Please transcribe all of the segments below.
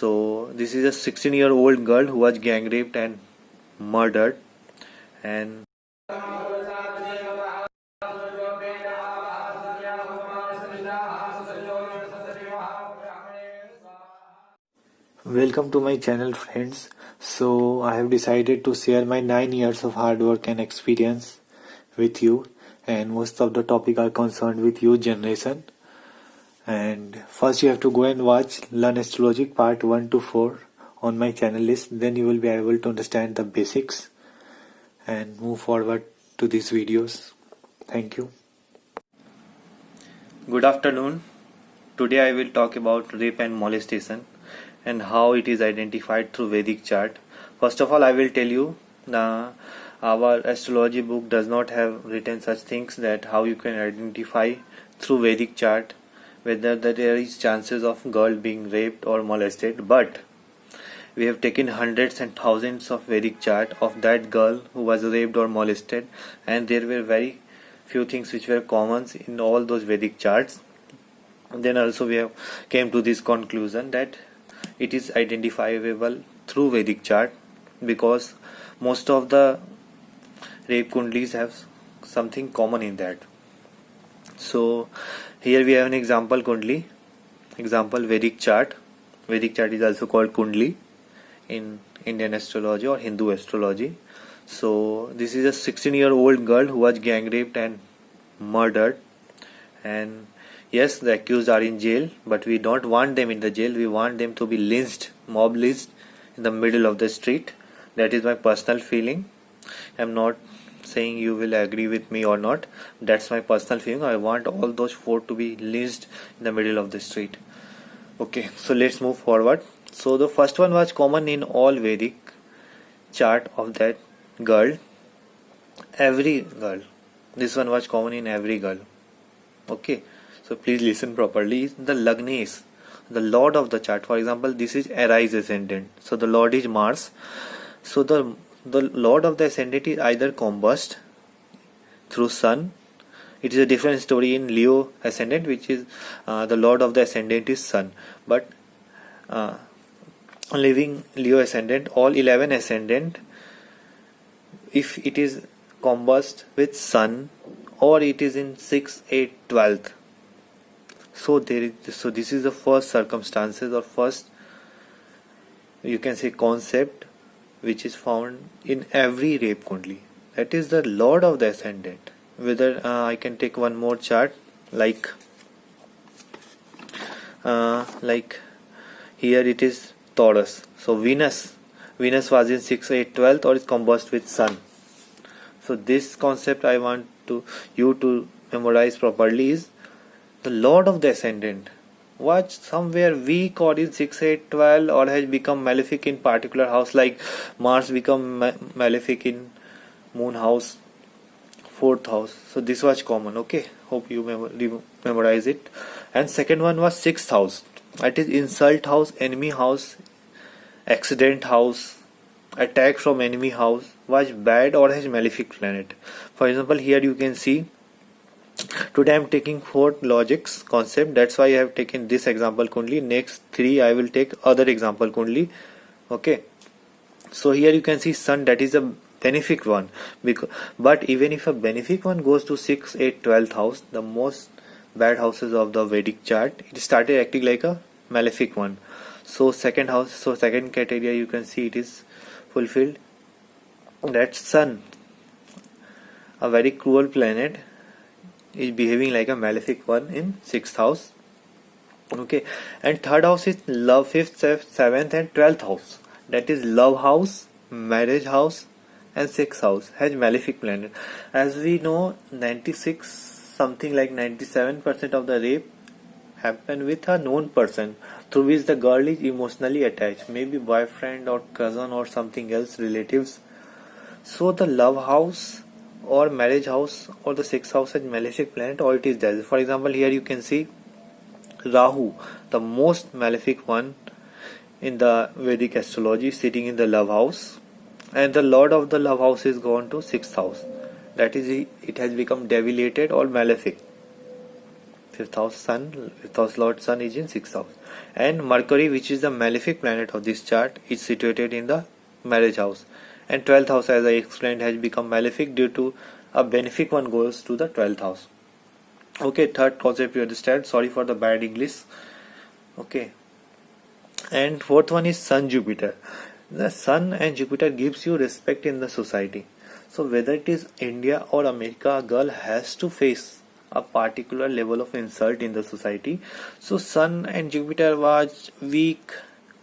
So this is a 16-year-old girl who was gang raped and murdered. And welcome to my channel, friends. So I have decided to share my 9 years of hard work and experience with you, and most of the topic are concerned with youth generation. And first you have to go and watch Learn Astrology part 1 to 4 on my channel list. Then you will be able to understand the basics and move forward to these videos. Thank you. Good afternoon. Today I will talk about rape and molestation and how it is identified through Vedic chart. First of all, I will tell you our astrology book does not have written such things that how you can identify through Vedic chart whether there is chances of girl being raped or molested, but we have taken hundreds and thousands of Vedic chart of that girl who was raped or molested, and there were very few things which were common in all those Vedic charts. And then also we have came to this conclusion that it is identifiable through Vedic chart because most of the rape kundlis have something common in that. So here we have an example kundli, example Vedic chart. Vedic chart is also called kundli in Indian astrology or Hindu astrology. So this is a 16-year-old girl who was gang raped and murdered, and yes, the accused are in jail, but we don't want them in the jail. We want them to be lynched, mob lynched in the middle of the street. That is my personal feeling. I'm not saying you will agree with me or not. That's my personal feeling. I want all those four to be lynched in the middle of the street. Okay, so let's move forward. So the first one was common in all Vedic chart of that girl. Every girl. This one was common in every girl. Okay. So please listen properly. The Lagnes, the lord of the chart. For example, this is Aries ascendant. So the lord is Mars. So the lord of the ascendant is either combust through sun. It is a different story in Leo ascendant, which is the lord of the ascendant is sun. But living Leo ascendant, all 11 ascendant, if it is combust with sun or it is in 6, 8, 12th. So this is the first circumstances or first you can say concept which is found in every rape kundli. That is the lord of the ascendant. Whether I can take one more chart like here it is Taurus. So Venus was in 6, 8, 12th or is combust with sun. So this concept I want you to memorize properly is the lord of the ascendant was somewhere weak or in 6, 8, 12 or has become malefic in particular house, like Mars become malefic in moon house, 4th house. So this was common. Okay, hope you memorize it. And second one was 6th house. That is insult house, enemy house, accident house, attack from enemy house, was bad or has malefic planet. For example, here you can see today I am taking 4 logics concept. That's why I have taken this example kundli. Next 3 I will take other example kundli. Okay, so here you can see sun, that is a benefic one, but even if a benefic one goes to 6, 8, 12th house, the most bad houses of the Vedic chart, it started acting like a malefic one. So second house, so second criteria you can see it is fulfilled. That sun, a very cruel planet, is behaving like a malefic one in 6th house. Okay, and third house is love, 5th, 7th and 12th house. That is love house, marriage house and 6th house has malefic planet. As we know, 96 something like 97% of the rape happen with a known person through which the girl is emotionally attached, maybe boyfriend or cousin or something else, relatives. So the love house or marriage house or the 6th house has malefic planet or it is there. For example, here you can see Rahu, the most malefic one in the Vedic astrology, sitting in the love house, and the lord of the love house is gone to 6th house. That is, it has become devilated or malefic. fifth house. Sun, fifth house Lord Sun is in sixth house. And Mercury, which is the malefic planet of this chart, is situated in the marriage house. And 12th house, as I explained, has become malefic due to a benefic one goes to the 12th house. Okay, third concept you understand. Sorry for the bad English. Okay. And fourth one is Sun Jupiter. The Sun and Jupiter gives you respect in the society. So whether it is India or America, a girl has to face a particular level of insult in the society. So Sun and Jupiter was weak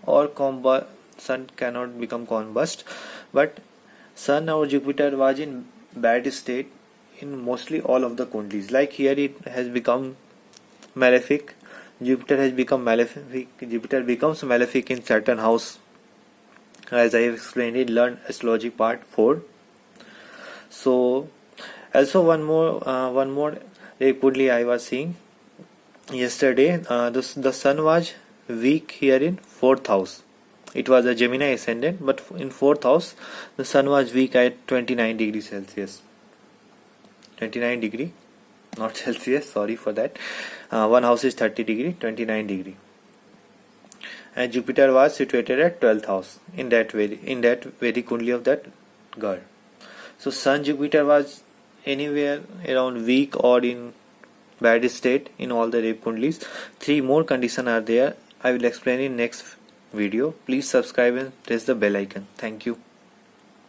or Sun cannot become combust, but Sun or Jupiter was in bad state in mostly all of the kundlis. Like here it has become malefic. Jupiter has become malefic. Jupiter becomes malefic in Saturn house, as I have explained in Learn Astrology Part 4. So also one more kundli I was seeing yesterday. The Sun was weak here in 4th house. It was a Gemini ascendant, but in 4th house the Sun was weak at 29 degrees Celsius. 29 degree, not Celsius, sorry for that. One house is 30 degree, 29 degree. And Jupiter was situated at 12th house in that very kundli of that girl. So Sun Jupiter was anywhere around weak or in bad state in all the rape kundlis. 3 more conditions are there. I will explain in next video. Please subscribe and press the bell icon. Thank you.